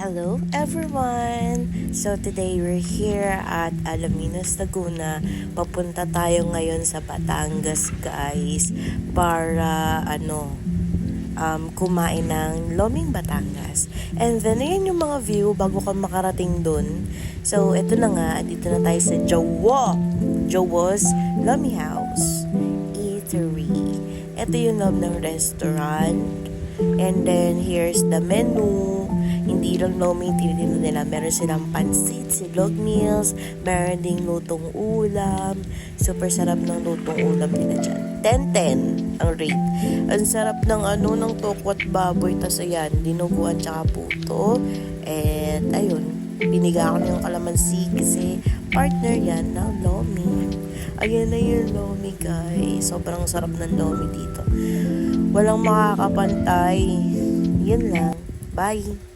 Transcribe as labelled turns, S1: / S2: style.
S1: Hello everyone! So today we're here at Alaminos, Laguna. Papunta tayo ngayon sa Batangas guys para kumain ng Loming Batangas. And then ayan yung mga view bago ka makarating dun. So eto na nga, dito na tayo sa Jowo's Lomi House Eatery. Ito yung loob ng restaurant. And then here's the menu. Hindi lang lomi tinitinda nila. Meron silang pansit, silog meals, meron ding lutong ulam. Super sarap ng lutong ulam nila dyan. 10-10 ang rate. Ang sarap ng ng tokwat baboy. Tas ayan, dinuguan tsaka puto. And ayun, piniga ko na yung kalamansi kasi partner yan ng lomi. Ayan na yung lomi guys. Sobrang sarap ng lomi dito. Walang makakapantay. Yun lang. Bye!